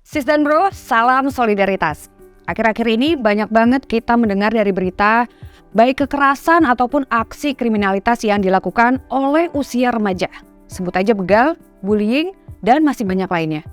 Sis dan bro, salam solidaritas. Akhir-akhir ini banyak banget kita mendengar dari berita baik kekerasan ataupun aksi kriminalitas yang dilakukan oleh usia remaja. Sebut aja begal, bullying, dan masih banyak lainnya.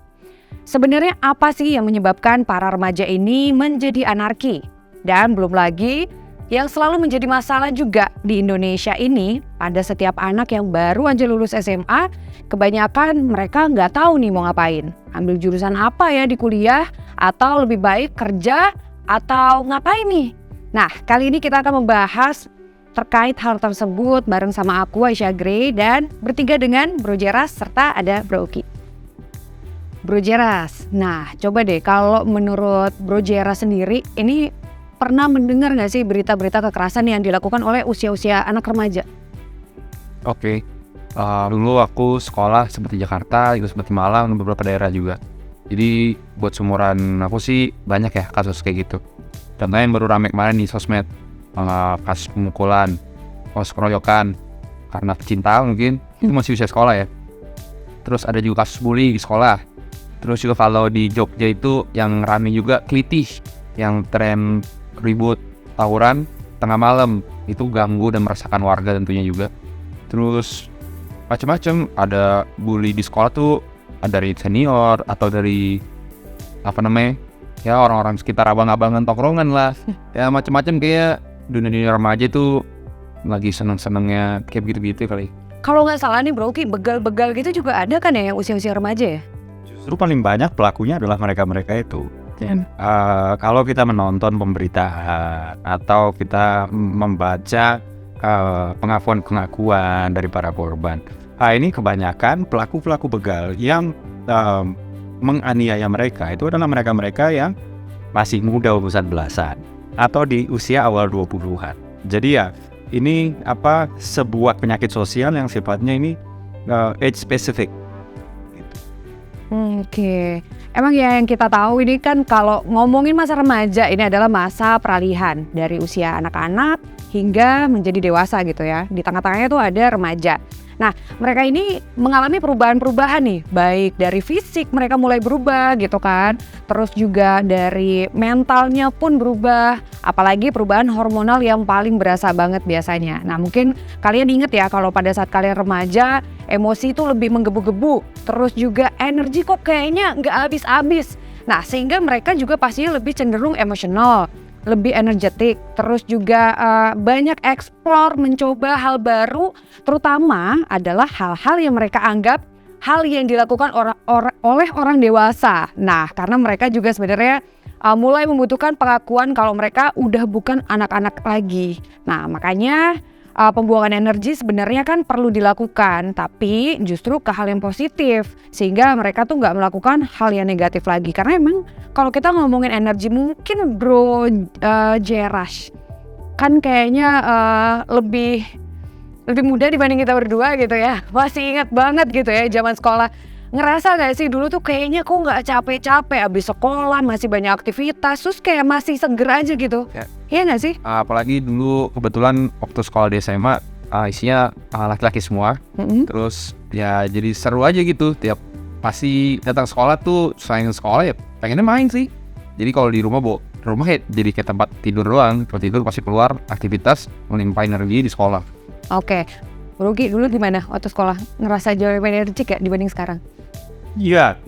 Sebenarnya apa sih yang menyebabkan para remaja ini menjadi anarki? Dan belum lagi yang selalu menjadi masalah juga di Indonesia ini, pada setiap anak yang baru aja lulus SMA, kebanyakan mereka nggak tahu nih mau ngapain. Ambil jurusan apa ya di kuliah, atau lebih baik kerja, atau ngapain nih? Nah, kali ini kita akan membahas terkait hal tersebut bareng sama aku, Aisyah Gray, dan bertiga dengan Bro Jeras, serta ada Bro Uki. Bro Jeras, nah coba deh kalau menurut Bro Jeras sendiri, ini pernah mendengar nggak sih berita-berita kekerasan yang dilakukan oleh usia-usia anak remaja? Oke, dulu aku sekolah seperti Jakarta, juga seperti Malang, dan beberapa daerah juga. Jadi buat seumuran aku sih banyak ya kasus kayak gitu. Contohnya yang baru rame kemarin di sosmed, kasus pemukulan, kasus keroyokan, karena pecinta mungkin, itu masih usia sekolah ya. Terus ada juga kasus bully di sekolah. Terus juga kalau di Jogja itu yang rame juga kelitih, yang tren ribut tawuran tengah malam, itu ganggu dan meresahkan warga tentunya juga. Terus macam-macam, ada bully di sekolah tuh ada dari senior atau dari ya orang-orang sekitar abang-abangan tongkrongan lah. Ya macam-macam, kayak dunia remaja tuh lagi seneng-senengnya kayak begitu-gitu kali. Kalau nggak salah nih Bro Uki, begal-begal gitu juga ada kan ya yang usia-usia remaja ya? Justru paling banyak pelakunya adalah mereka-mereka itu. Kalau kita menonton pemberitaan atau kita membaca pengakuan-pengakuan dari para korban, ini kebanyakan pelaku-pelaku begal yang menganiaya mereka itu adalah mereka-mereka yang masih muda, umuran belasan atau di usia awal 20-an. Jadi ya ini sebuah penyakit sosial yang sifatnya ini age specific. Oke. Emang ya yang kita tahu ini kan kalau ngomongin masa remaja ini adalah masa peralihan dari usia anak-anak hingga menjadi dewasa gitu ya. Di tengah-tengahnya tuh ada remaja. Nah, mereka ini mengalami perubahan-perubahan nih, baik dari fisik mereka mulai berubah gitu kan. Terus juga dari mentalnya pun berubah, apalagi perubahan hormonal yang paling berasa banget biasanya. Nah, mungkin kalian inget ya kalau pada saat kalian remaja, emosi itu lebih menggebu-gebu, terus juga energi kok kayaknya nggak habis-habis. Nah, sehingga mereka juga pastinya lebih cenderung emosional, lebih energetik, terus juga banyak eksplor, mencoba hal baru, terutama adalah hal-hal yang mereka anggap hal yang dilakukan oleh orang dewasa. Nah, karena mereka juga sebenarnya mulai membutuhkan pengakuan kalau mereka udah bukan anak-anak lagi. Nah, makanya pembuangan energi sebenarnya kan perlu dilakukan, tapi justru ke hal yang positif, sehingga mereka tuh nggak melakukan hal yang negatif lagi. Karena emang kalau kita ngomongin energi, mungkin Bro Jeras kan kayaknya lebih muda dibanding kita berdua gitu ya. Masih ingat banget gitu ya zaman sekolah. Ngerasa gak sih dulu tuh kayaknya kok gak capek-capek, abis sekolah masih banyak aktivitas, terus kayak masih seger aja gitu. Iya gak sih? Apalagi dulu kebetulan waktu sekolah di SMA isinya laki-laki semua. Terus ya jadi seru aja gitu. Tiap pasti datang sekolah tuh selain sekolah ya pengennya main sih. Jadi kalau di rumah ya jadi kayak tempat tidur doang. Kalau tidur pasti keluar aktivitas, melimpah energi di sekolah. Oke, Rugi dulu gimana waktu sekolah? Ngerasa jauh lebih energik ya dibanding sekarang? Iya,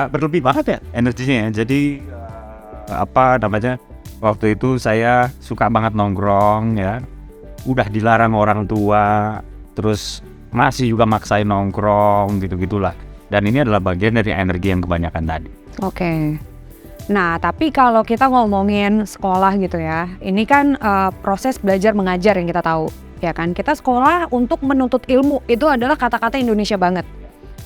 berlebih banget ya energinya. Jadi waktu itu saya suka banget nongkrong ya. Udah dilarang orang tua, terus masih juga maksain nongkrong gitu-gitulah. Dan ini adalah bagian dari energi yang kebanyakan tadi. Oke. Nah, tapi kalau kita ngomongin sekolah gitu ya, ini kan proses belajar mengajar yang kita tahu, ya kan? Kita sekolah untuk menuntut ilmu, itu adalah kata-kata Indonesia banget.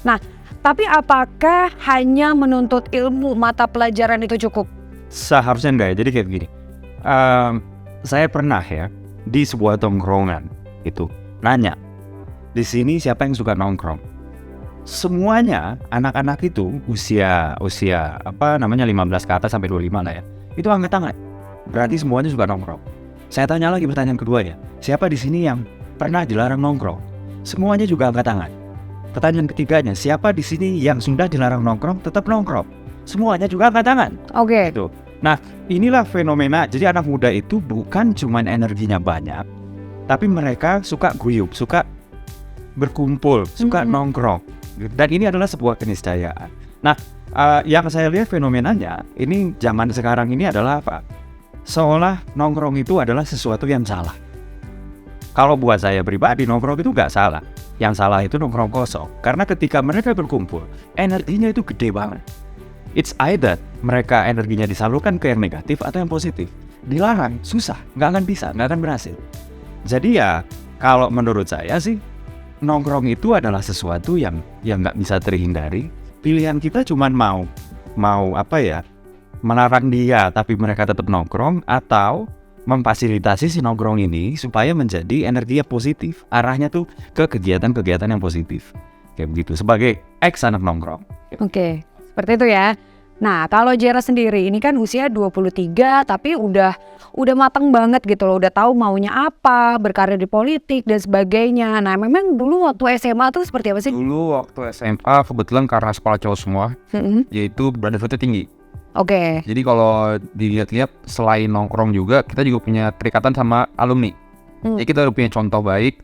Nah, tapi apakah hanya menuntut ilmu mata pelajaran itu cukup? Seharusnya enggak ya, jadi kayak begini. Saya pernah ya di sebuah tongkrongan itu nanya, di sini siapa yang suka nongkrong? Semuanya anak-anak itu usia 15 ke atas sampai 25 lah ya. Itu angkat tangan. Berarti semuanya suka nongkrong. Saya tanya lagi pertanyaan kedua ya. Siapa di sini yang pernah dilarang nongkrong? Semuanya juga angkat tangan. Pertanyaan ketiganya, siapa di sini yang sudah dilarang nongkrong tetap nongkrong? semuanya juga angkat tangan. Oke. Gitu. Nah, inilah fenomena. Jadi anak muda itu bukan cuman energinya banyak, tapi mereka suka guyup, suka berkumpul, suka nongkrong. Dan ini adalah sebuah keniscayaan. Nah, yang saya lihat fenomenanya, ini zaman sekarang ini adalah apa? Seolah nongkrong itu adalah sesuatu yang salah. Kalau buat saya pribadi, nongkrong itu nggak salah. Yang salah itu nongkrong kosong. Karena ketika mereka berkumpul, energinya itu gede banget. It's either mereka energinya disalurkan ke yang negatif atau yang positif. Dilarang, susah, nggak akan bisa, nggak akan berhasil. Jadi ya, kalau menurut saya sih, nongkrong itu adalah sesuatu yang nggak bisa terhindari. Pilihan kita cuma mau melarang dia tapi mereka tetap nongkrong, atau memfasilitasi si nongkrong ini supaya menjadi energi yang positif, arahnya tuh ke kegiatan-kegiatan yang positif kayak begitu sebagai ex anak nongkrong. Oke, seperti itu ya. Nah, kalau Jera sendiri ini kan usia 23 tapi udah matang banget gitu loh, udah tahu maunya apa, berkarir di politik dan sebagainya. Nah, memang dulu waktu SMA tuh seperti apa sih? Dulu waktu SMA kebetulan karena sekolah cowok semua, yaitu brotherhood-nya tinggi. Oke. Jadi kalau dilihat-lihat selain nongkrong juga kita juga punya terikatan sama alumni. Jadi kita udah punya contoh baik,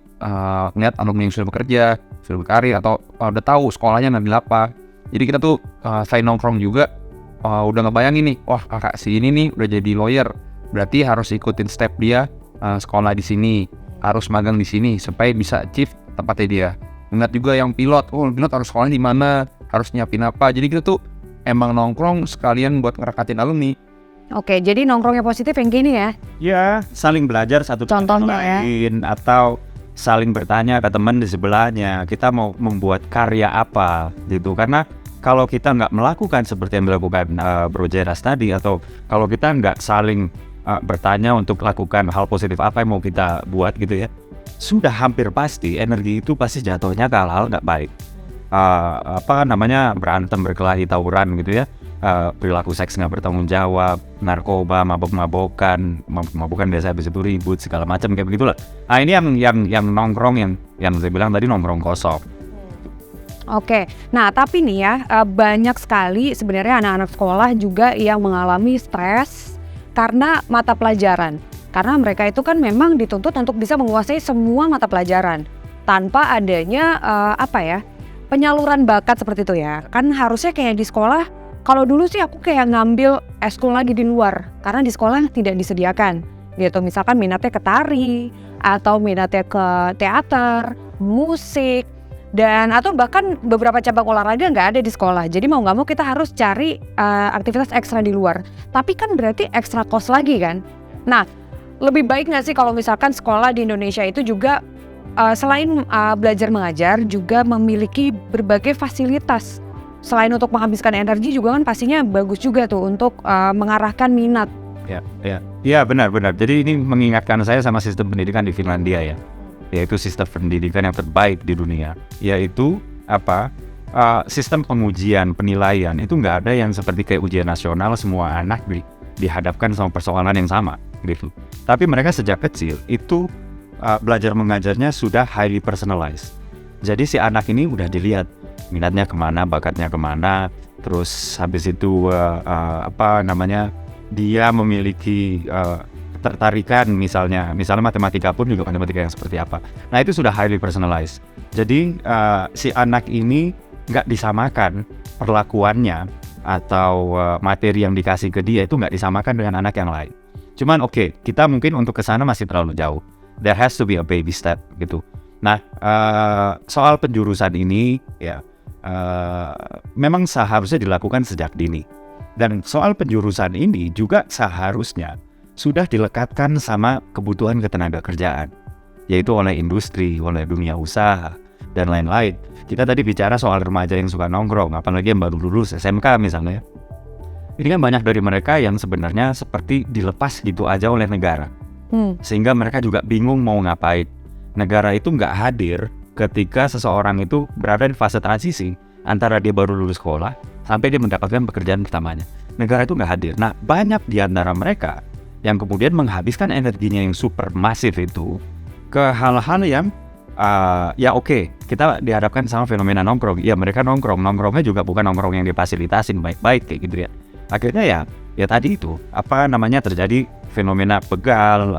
ngeliat alumni yang sudah bekerja, sudah berkarir, atau udah tahu sekolahnya ngambil apa. Jadi kita tuh selain nongkrong juga udah ngebayangin nih, wah kakak si ini nih udah jadi lawyer, berarti harus ikutin step dia, sekolah di sini, harus magang di sini supaya bisa achieve tempatnya dia. Ingat juga yang pilot, pilot harus sekolah di mana, harus nyiapin apa. Jadi kita tuh emang nongkrong sekalian buat ngerekatin alumni. Oke, jadi nongkrongnya positif yang gini ya? Ya, saling belajar satu sama Contohnya ya? lain, atau saling bertanya ke teman di sebelahnya, kita mau membuat karya apa gitu. Karena kalau kita nggak melakukan seperti yang dilakukan Bro Jeras tadi, atau kalau kita nggak saling bertanya untuk lakukan hal positif apa yang mau kita buat gitu ya, sudah hampir pasti energi itu pasti jatuhnya ke hal-hal nggak baik. Berantem, berkelahi, tawuran gitu ya, perilaku seks nggak bertanggung jawab, narkoba, mabok-mabokan biasa habis itu ribut segala macam kayak begitulah. Nah, ini yang nongkrong yang saya bilang tadi, nongkrong kosong. Oke, nah tapi nih ya, banyak sekali sebenarnya anak-anak sekolah juga yang mengalami stres karena mata pelajaran. Karena mereka itu kan memang dituntut untuk bisa menguasai semua mata pelajaran tanpa adanya penyaluran bakat seperti itu ya. Kan harusnya kayak di sekolah, kalau dulu sih aku kayak ngambil eskul lagi di luar karena di sekolah tidak disediakan gitu. Misalkan minatnya ke tari atau minatnya ke teater, musik, dan atau bahkan beberapa cabang olahraga nggak ada di sekolah. Jadi mau nggak mau kita harus cari aktivitas ekstra di luar. Tapi kan berarti ekstra cost lagi kan. Nah, lebih baik nggak sih kalau misalkan sekolah di Indonesia itu juga selain belajar mengajar juga memiliki berbagai fasilitas. Selain untuk menghabiskan energi juga kan pastinya bagus juga tuh untuk mengarahkan minat. Ya benar. Jadi ini mengingatkan saya sama sistem pendidikan di Finlandia ya. Yaitu sistem pendidikan yang terbaik di dunia. Yaitu sistem pengujian, penilaian itu nggak ada yang seperti kayak ujian nasional semua anak dihadapkan sama persoalan yang sama gitu. Tapi mereka sejak kecil itu belajar mengajarnya sudah highly personalized. Jadi si anak ini udah dilihat minatnya kemana, bakatnya kemana, terus habis itu dia memiliki ketertarikan misalnya matematika pun juga matematika yang seperti apa. Nah itu sudah highly personalized. Jadi si anak ini nggak disamakan perlakuannya atau materi yang dikasih ke dia itu nggak disamakan dengan anak yang lain. Cuman kita mungkin untuk kesana masih terlalu jauh. There has to be a baby step gitu. Nah, soal penjurusan ini ya memang seharusnya dilakukan sejak dini. Dan soal penjurusan ini juga seharusnya sudah dilekatkan sama kebutuhan ketenaga kerjaan, yaitu oleh industri, oleh dunia usaha, dan lain-lain. Kita tadi bicara soal remaja yang suka nongkrong, apalagi yang baru lulus SMK misalnya. Ini kan banyak dari mereka yang sebenarnya seperti dilepas gitu aja oleh negara. Sehingga mereka juga bingung mau ngapain. Negara itu nggak hadir ketika seseorang itu berada di fase transisi antara dia baru lulus sekolah sampai dia mendapatkan pekerjaan pertamanya. Negara itu nggak hadir. Nah, banyak di antara mereka yang kemudian menghabiskan energinya yang super masif itu ke hal-hal yang ya oke, kita dihadapkan sama fenomena nongkrong. Ya mereka nongkrongnya juga bukan nongkrong yang difasilitasin baik-baik kayak gitu ya. Akhirnya ya tadi itu apa namanya terjadi fenomena begal,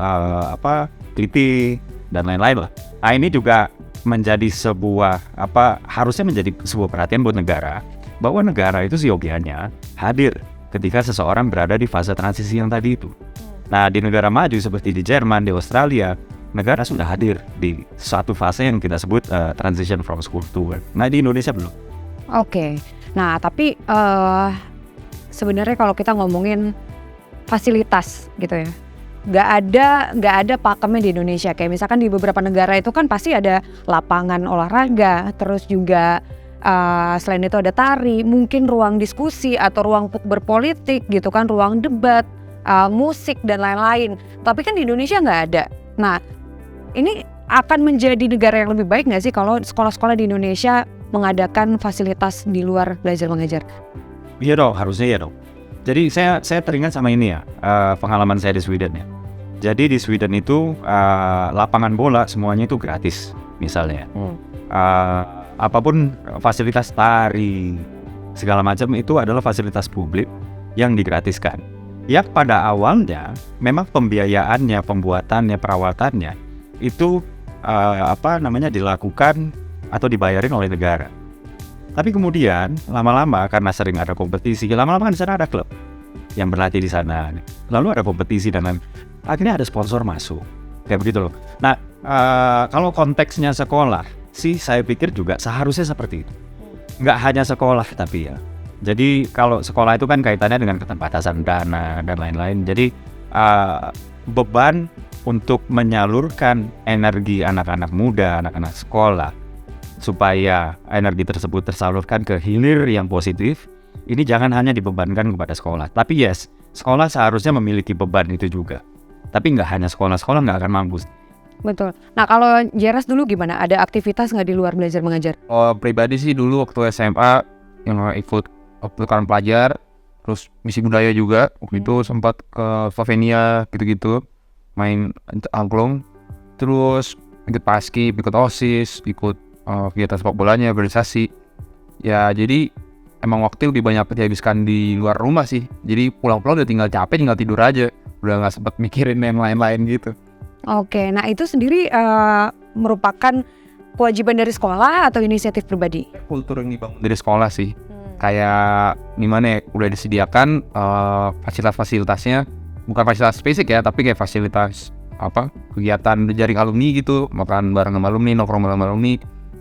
keliti dan lain-lain lah. Nah ini juga menjadi sebuah harusnya menjadi sebuah perhatian buat negara, bahwa negara itu seyogianya hadir ketika seseorang berada di fase transisi yang tadi itu. Nah di negara maju seperti di Jerman, di Australia, negara sudah hadir di suatu fase yang kita sebut transition from school to work. Nah di Indonesia belum. Oke. Nah tapi sebenarnya kalau kita ngomongin fasilitas gitu ya, nggak ada pakemnya di Indonesia. Kayak misalkan di beberapa negara itu kan pasti ada lapangan olahraga, terus juga selain itu ada tari, mungkin ruang diskusi atau ruang berpolitik gitu kan, ruang debat, musik dan lain-lain. Tapi kan di Indonesia nggak ada. Nah ini akan menjadi negara yang lebih baik nggak sih kalau sekolah-sekolah di Indonesia mengadakan fasilitas di luar belajar mengajar? Iya dong, harusnya ya dong. Jadi saya teringat sama ini ya, pengalaman saya di Sweden ya. Jadi di Sweden itu lapangan bola semuanya itu gratis misalnya. Apapun fasilitas tari segala macam itu adalah fasilitas publik yang digratiskan. Yang pada awalnya memang pembiayaannya, pembuatannya, perawatannya itu dilakukan atau dibayarin oleh negara. Tapi kemudian lama-lama karena sering ada kompetisi, lama-lama kan di sana ada klub yang berlatih di sana, lalu ada kompetisi dan lain. Akhirnya ada sponsor masuk, kayak begitu loh. Nah kalau konteksnya sekolah sih, saya pikir juga seharusnya seperti itu. Nggak hanya sekolah tapi ya. Jadi kalau sekolah itu kan kaitannya dengan keterbatasan dana dan lain-lain. Jadi beban untuk menyalurkan energi anak-anak muda, anak-anak sekolah, supaya energi tersebut tersalurkan ke hilir yang positif, ini jangan hanya dibebankan kepada sekolah. Tapi yes, sekolah seharusnya memiliki beban itu juga. Tapi nggak hanya sekolah nggak akan mampu. Betul. Nah kalau Jeras dulu gimana? Ada aktivitas nggak di luar belajar mengajar? Pribadi sih dulu waktu SMA yang ikut program pelajar, terus misi budaya juga. Waktu itu sempat ke Slovenia gitu-gitu, main angklung, terus ikut paskib, ikut OSIS, ikut kegiatan sepak bolanya, organisasi. Ya jadi emang waktu lebih banyak dihabiskan di luar rumah sih. Jadi pulang-pulang udah tinggal capek, tinggal tidur aja, udah nggak sempat mikirin yang lain-lain gitu. Oke, nah itu sendiri merupakan kewajiban dari sekolah atau inisiatif pribadi? Kultur yang dibangun dari sekolah sih. Kayak gimana ya, udah disediakan fasilitas-fasilitasnya, bukan fasilitas fisik ya, tapi kayak fasilitas kegiatan jaring alumni gitu, makan bareng sama alumni, nongkrong bareng sama alumni,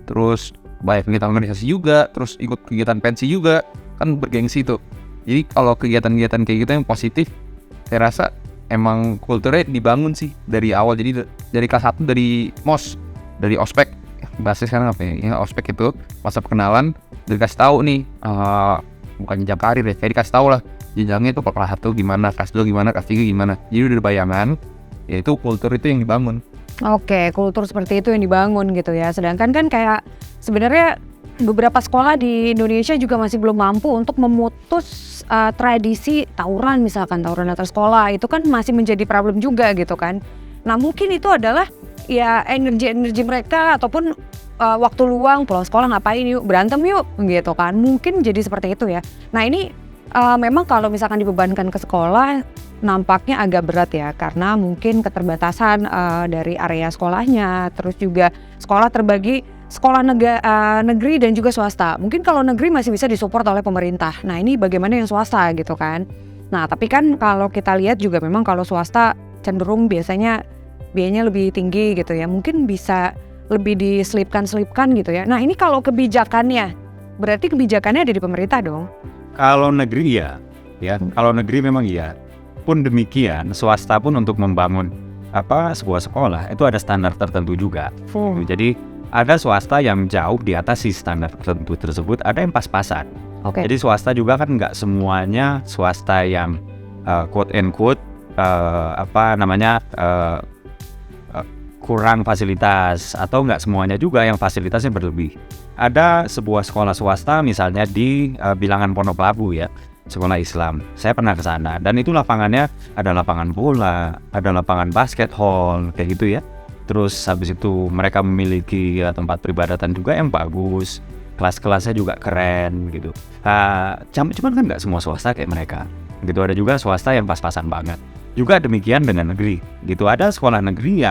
terus banyak kegiatan organisasi juga, terus ikut kegiatan pensi juga, kan bergengsi tuh. Jadi kalau kegiatan-kegiatan kayak gitu yang positif, saya rasa emang kulturnya dibangun sih dari awal. Jadi dari kelas 1 dari MOS, dari ospek, bahasa sekarang apa ya, ospek itu masa perkenalan, dikasih tahu nih, bukan jenjang karir ya, kayak dikasih tahu lah jenjangnya itu kelas 1 gimana, kelas 2 gimana, kelas 3 gimana. Jadi udah ada bayangan, yaitu kultur itu yang dibangun. Oke, kultur seperti itu yang dibangun gitu ya. Sedangkan kan kayak sebenarnya beberapa sekolah di Indonesia juga masih belum mampu untuk memutus tradisi tawuran, misalkan tawuran antar sekolah. Itu kan masih menjadi problem juga gitu kan. Nah mungkin itu adalah ya energi mereka ataupun waktu luang pulang sekolah ngapain yuk, berantem yuk gitu kan. Mungkin jadi seperti itu ya. Nah ini memang kalau misalkan dibebankan ke sekolah nampaknya agak berat ya, karena mungkin keterbatasan dari area sekolahnya. Terus juga sekolah terbagi sekolah negeri dan juga swasta. Mungkin kalau negeri masih bisa disupport oleh pemerintah. Nah ini bagaimana yang swasta gitu kan. Nah tapi kan kalau kita lihat juga memang kalau swasta cenderung biasanya biayanya lebih tinggi gitu ya. Mungkin bisa lebih diselipkan gitu ya. Nah ini kalau kebijakannya, berarti kebijakannya ada di pemerintah dong? Kalau negeri ya. Kalau negeri memang iya. Pun demikian, swasta pun untuk membangun sebuah sekolah itu ada standar tertentu juga. Jadi ada swasta yang jauh di atas si standar tertentu tersebut, ada yang pas-pasan. Jadi swasta juga kan nggak semuanya swasta yang quote and quote kurang fasilitas, atau nggak semuanya juga yang fasilitasnya berlebih. Ada sebuah sekolah swasta misalnya di bilangan Pondok Labu ya, sekolah Islam. Saya pernah ke sana dan itu lapangannya ada lapangan bola, ada lapangan basket hall kayak gitu ya. Terus habis itu mereka memiliki tempat peribadatan juga yang bagus, kelas-kelasnya juga keren gitu. Cuman kan nggak semua swasta kayak mereka. Gitu, ada juga swasta yang pas-pasan banget. Juga demikian dengan negeri. Gitu, ada sekolah negeri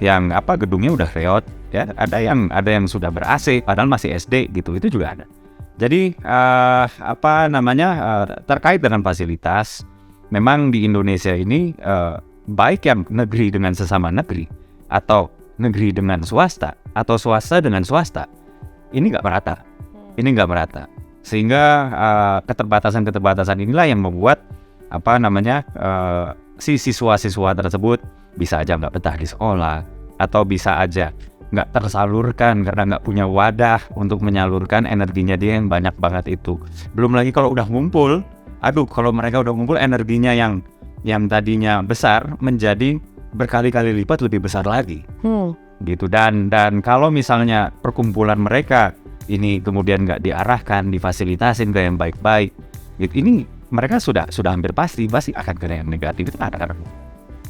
yang gedungnya udah reot, ya. Ada yang sudah ber-AC padahal masih SD gitu. Itu juga ada. Jadi terkait dengan fasilitas, memang di Indonesia ini baik yang negeri dengan sesama negeri atau negeri dengan swasta atau swasta dengan swasta, ini nggak merata. Sehingga keterbatasan inilah yang membuat si siswa-siswa tersebut bisa aja nggak betah di sekolah, atau bisa aja nggak tersalurkan karena nggak punya wadah untuk menyalurkan energinya dia yang banyak banget itu. Belum lagi kalau udah ngumpul, kalau mereka udah ngumpul, energinya yang tadinya besar menjadi berkali-kali lipat lebih besar lagi. Gitu. Dan kalau misalnya perkumpulan mereka ini kemudian nggak diarahkan, difasilitasin ke yang baik-baik, gitu, ini mereka sudah hampir pasti akan kena yang negatif itu ada.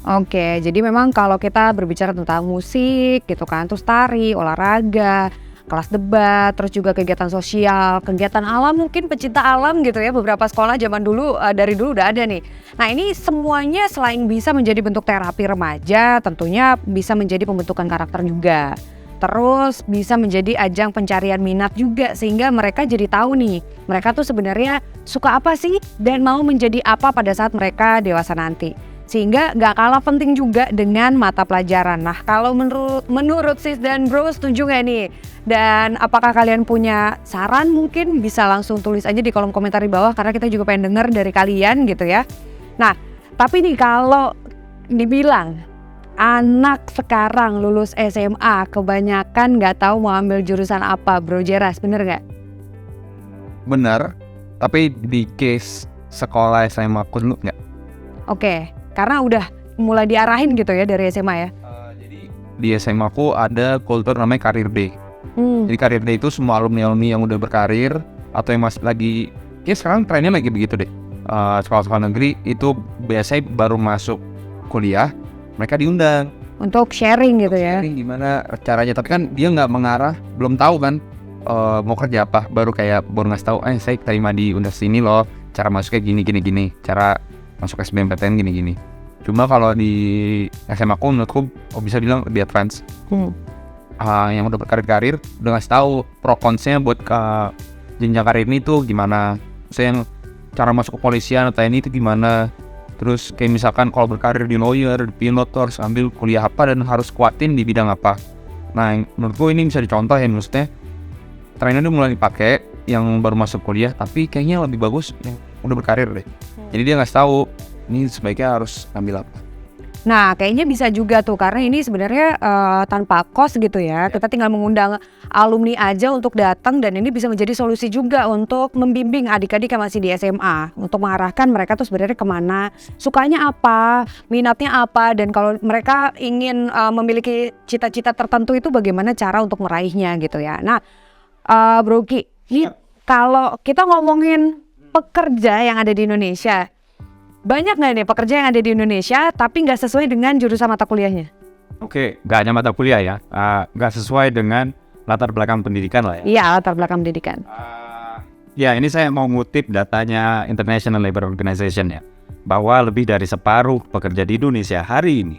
Oke, jadi memang kalau kita berbicara tentang musik gitu kan, terus tari, olahraga, kelas debat, terus juga kegiatan sosial, kegiatan alam, mungkin pecinta alam gitu ya, beberapa sekolah zaman dulu dari dulu udah ada nih. Nah, ini semuanya selain bisa menjadi bentuk terapi remaja, tentunya bisa menjadi pembentukan karakter juga. Terus bisa menjadi ajang pencarian minat juga, sehingga mereka jadi tahu nih, mereka tuh sebenarnya suka apa sih dan mau menjadi apa pada saat mereka dewasa nanti. Sehingga gak kalah penting juga dengan mata pelajaran. Nah, kalau menurut Sis dan Bro, setuju gak nih? Dan apakah kalian punya saran, mungkin bisa langsung tulis aja di kolom komentar di bawah, karena kita juga pengen denger dari kalian gitu ya. Nah, tapi nih kalau dibilang anak sekarang lulus SMA kebanyakan gak tahu mau ambil jurusan apa, Bro Jeras, bener gak? Bener, tapi di case sekolah SMA aku dulu nggak. Oke, karena udah mulai diarahin gitu ya dari SMA ya. Jadi di SMA aku ada kultur namanya karir day. Jadi karir day itu semua alumni yang udah berkarir atau yang masih lagi, ya sekarang trennya lagi begitu deh. Sekolah-sekolah negeri itu biasanya baru masuk kuliah, mereka diundang untuk sharing gitu ya. Sharing gimana caranya, tapi kan dia nggak mengarah, belum tahu kan mau kerja apa, baru ngasih tahu, saya terima di universitas ini loh, cara masuknya gini, cara masuk SBMPTN gini. Cuma kalau di SMA aku, menurutku bisa bilang lebih advance. Yang udah berkarir udah ngasih tahu pro consnya buat ke jenjang karir ini tuh gimana. Misalnya yang cara masuk kepolisian atau TNI itu gimana. Terus kayak misalkan kalau berkarir di lawyer, di pilot, harus ambil kuliah apa dan harus kuatin di bidang apa. Nah, menurutku ini bisa dicontoh ya, maksudnya trennya udah mulai dipakai yang baru masuk kuliah, tapi kayaknya lebih bagus yang udah berkarir deh. Jadi dia ngasih tahu ini sebaiknya harus ambil apa. Nah, kayaknya bisa juga tuh, karena ini sebenarnya tanpa kos gitu ya. Kita tinggal mengundang alumni aja untuk datang, dan ini bisa menjadi solusi juga untuk membimbing adik-adik yang masih di SMA, untuk mengarahkan mereka tuh sebenarnya kemana, sukanya apa, minatnya apa, dan kalau mereka ingin memiliki cita-cita tertentu itu bagaimana cara untuk meraihnya gitu ya. Nah, Bro Ki, kalau kita ngomongin pekerja yang ada di Indonesia, banyak nggak nih pekerja yang ada di Indonesia tapi nggak sesuai dengan jurusan mata kuliahnya? Oke, nggak hanya mata kuliah ya, nggak sesuai dengan latar belakang pendidikan lah ya. Iya, latar belakang pendidikan. Ya, ini saya mau ngutip datanya International Labour Organization ya, bahwa lebih dari separuh pekerja di Indonesia hari ini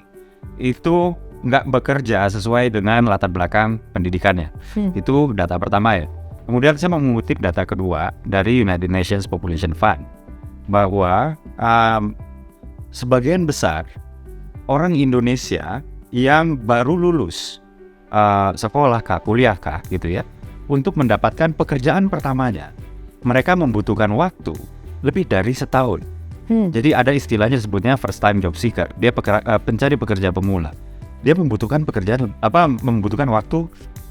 itu nggak bekerja sesuai dengan latar belakang pendidikannya. Itu data pertama ya. Kemudian saya mau mengutip data kedua dari United Nations Population Fund, bahwa sebagian besar orang Indonesia yang baru lulus sekolah kah, kuliah kah gitu ya, untuk mendapatkan pekerjaan pertamanya, mereka membutuhkan waktu lebih dari setahun. Jadi ada istilahnya sebutnya first time job seeker, dia pencari pekerja pemula. Dia membutuhkan membutuhkan waktu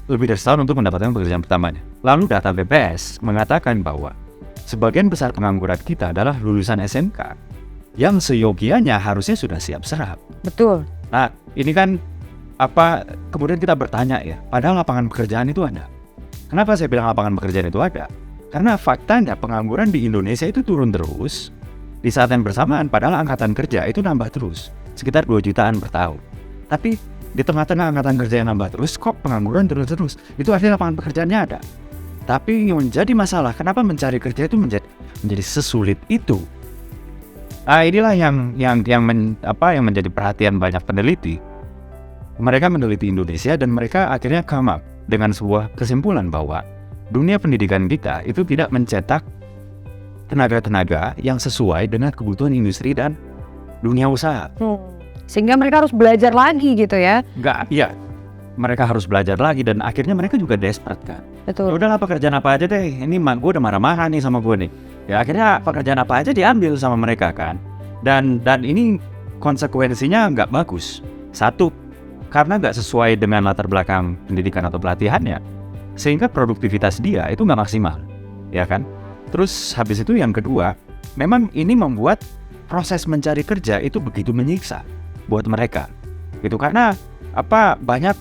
lebih dari setahun untuk mendapatkan pekerjaan pertamanya. Lalu data BPS mengatakan bahwa sebagian besar pengangguran kita adalah lulusan SMK yang seyogianya harusnya sudah siap serap. Betul. Nah, ini kan kemudian kita bertanya ya, padahal lapangan pekerjaan itu ada. Kenapa saya bilang lapangan pekerjaan itu ada? Karena faktanya pengangguran di Indonesia itu turun terus. Di saat yang bersamaan padahal angkatan kerja itu nambah terus, sekitar 2 jutaan per tahun. Tapi di tengah-tengah angkatan kerja yang nambah terus, kok pengangguran terus-terus. Itu artinya lapangan pekerjaannya ada. Tapi yang menjadi masalah, kenapa mencari kerja itu menjadi sesulit itu? Inilah yang menjadi perhatian banyak peneliti. Mereka meneliti Indonesia dan mereka akhirnya come up dengan sebuah kesimpulan bahwa dunia pendidikan kita itu tidak mencetak tenaga-tenaga yang sesuai dengan kebutuhan industri dan dunia usaha. Sehingga mereka harus belajar lagi gitu ya. Mereka harus belajar lagi dan akhirnya mereka juga desperate kan. Betul. Udahlah pekerjaan apa aja deh, ini gue udah marah-marah nih sama gue nih. Ya akhirnya pekerjaan apa aja diambil sama mereka kan. Dan ini konsekuensinya nggak bagus. Satu, karena nggak sesuai dengan latar belakang pendidikan atau pelatihannya, sehingga produktivitas dia itu nggak maksimal, ya kan? Terus habis itu yang kedua, memang ini membuat proses mencari kerja itu begitu menyiksa buat mereka, gitu karena banyak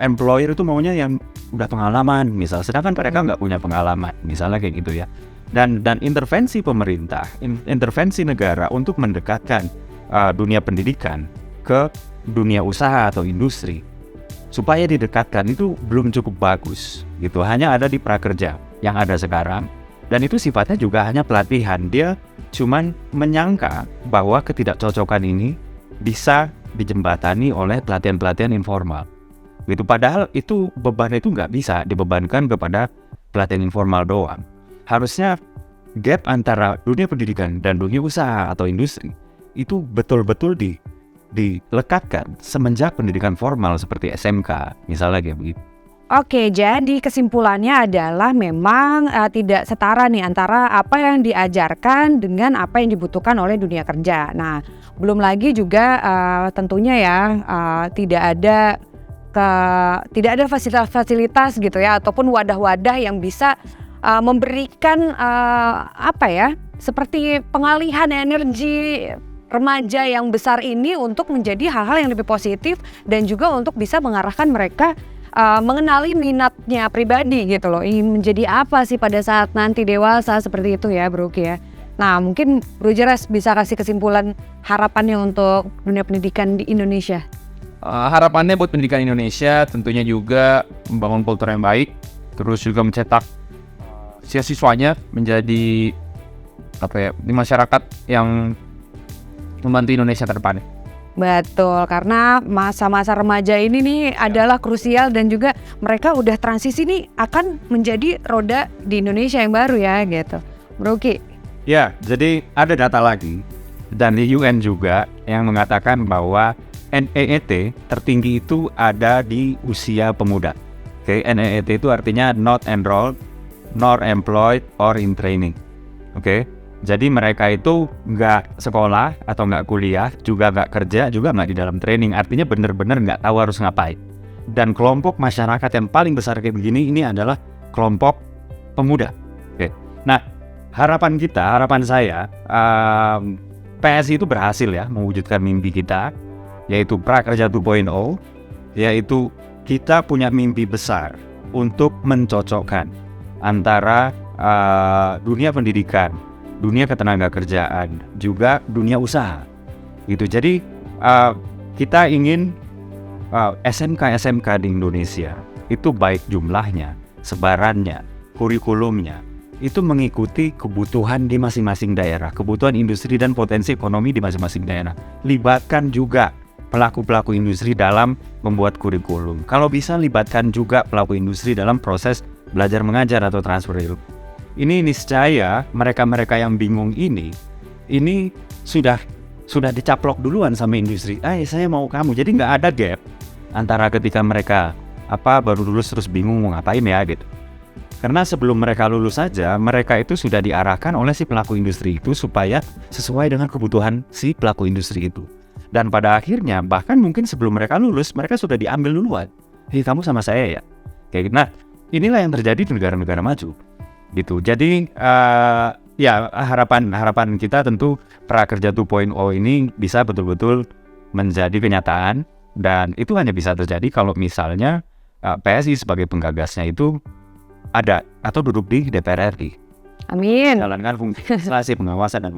employer itu maunya yang udah pengalaman, misal, sedangkan mereka nggak punya pengalaman, misalnya kayak gitu ya. Dan intervensi pemerintah, intervensi negara untuk mendekatkan dunia pendidikan ke dunia usaha atau industri supaya didekatkan itu belum cukup bagus, gitu. Hanya ada di prakerja yang ada sekarang. Dan itu sifatnya juga hanya pelatihan. Dia cuman menyangka bahwa ketidakcocokan ini bisa dijembatani oleh pelatihan-pelatihan informal. Gitu. Padahal itu beban itu nggak bisa dibebankan kepada pelatihan informal doang. Harusnya gap antara dunia pendidikan dan dunia usaha atau industri itu betul-betul dilekatkan semenjak pendidikan formal seperti SMK, misalnya kayak begitu. Oke, jadi kesimpulannya adalah memang tidak setara nih antara apa yang diajarkan dengan apa yang dibutuhkan oleh dunia kerja. Nah, belum lagi juga tentunya ya tidak ada fasilitas-fasilitas gitu ya, ataupun wadah-wadah yang bisa memberikan seperti pengalihan energi remaja yang besar ini untuk menjadi hal-hal yang lebih positif dan juga untuk bisa mengarahkan mereka mengenali minatnya pribadi gitu loh, ingin menjadi apa sih pada saat nanti dewasa seperti itu ya Bro Uki ya. Nah mungkin Bro Jeras bisa kasih kesimpulan harapannya untuk dunia pendidikan di Indonesia. Harapannya buat pendidikan Indonesia tentunya juga membangun kultur yang baik, terus juga mencetak siswanya menjadi di masyarakat yang membantu Indonesia ke depannya. Betul, karena masa-masa remaja ini nih adalah krusial dan juga mereka udah transisi nih akan menjadi roda di Indonesia yang baru ya gitu. Bro Uki. Ya, jadi ada data lagi dan di UN juga yang mengatakan bahwa NEET tertinggi itu ada di usia pemuda. Oke, NEET itu artinya not enrolled, nor employed, or in training. Oke. Jadi mereka itu nggak sekolah atau nggak kuliah, juga nggak kerja, juga nggak di dalam training. Artinya benar-benar nggak tahu harus ngapain. Dan kelompok masyarakat yang paling besar kayak begini ini adalah kelompok pemuda. Oke. Nah, harapan saya, PSI itu berhasil ya mewujudkan mimpi kita, yaitu Prakerja 2.0, yaitu kita punya mimpi besar untuk mencocokkan antara dunia pendidikan, dunia ketenagakerjaan, juga dunia usaha. Gitu. Jadi kita ingin SMK di Indonesia itu baik jumlahnya, sebarannya, kurikulumnya itu mengikuti kebutuhan di masing-masing daerah, kebutuhan industri dan potensi ekonomi di masing-masing daerah. Libatkan juga pelaku-pelaku industri dalam membuat kurikulum. Kalau bisa libatkan juga pelaku industri dalam proses belajar mengajar atau transfer ilmu. Ini niscaya mereka-mereka yang bingung ini sudah dicaplok duluan sama industri. Saya mau kamu. Jadi nggak ada gap antara ketika mereka baru lulus terus bingung mau ngapain ya gitu. Karena sebelum mereka lulus saja, mereka itu sudah diarahkan oleh si pelaku industri itu supaya sesuai dengan kebutuhan si pelaku industri itu. Dan pada akhirnya bahkan mungkin sebelum mereka lulus, mereka sudah diambil duluan. Kamu sama saya ya. Kayak gitu. Nah, inilah yang terjadi di negara-negara maju. Gitu. Jadi harapan kita tentu Prakerja 2.0 ini bisa betul-betul menjadi kenyataan, dan itu hanya bisa terjadi kalau misalnya PSI sebagai penggagasnya itu ada atau duduk di DPR RI. Amin. Jalankan fungsi legislasi, pengawasan dan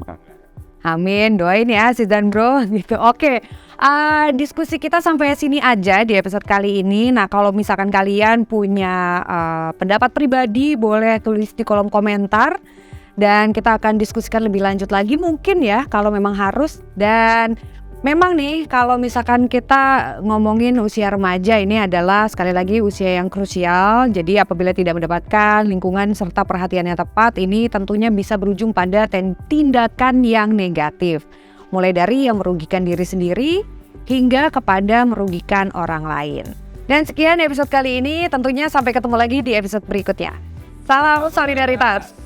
Amin, doain ya Zidane Bro gitu. Oke, Diskusi kita sampai sini aja di episode kali ini. Nah, kalau misalkan kalian punya pendapat pribadi, boleh tulis di kolom komentar. Dan kita akan diskusikan lebih lanjut lagi mungkin ya, kalau memang harus. Dan memang nih, kalau misalkan kita ngomongin usia remaja, ini adalah sekali lagi usia yang krusial. Jadi apabila tidak mendapatkan lingkungan serta perhatian yang tepat, ini tentunya bisa berujung pada tindakan yang negatif. Mulai dari yang merugikan diri sendiri, hingga kepada merugikan orang lain. Dan sekian episode kali ini, tentunya sampai ketemu lagi di episode berikutnya. Salam solidaritas.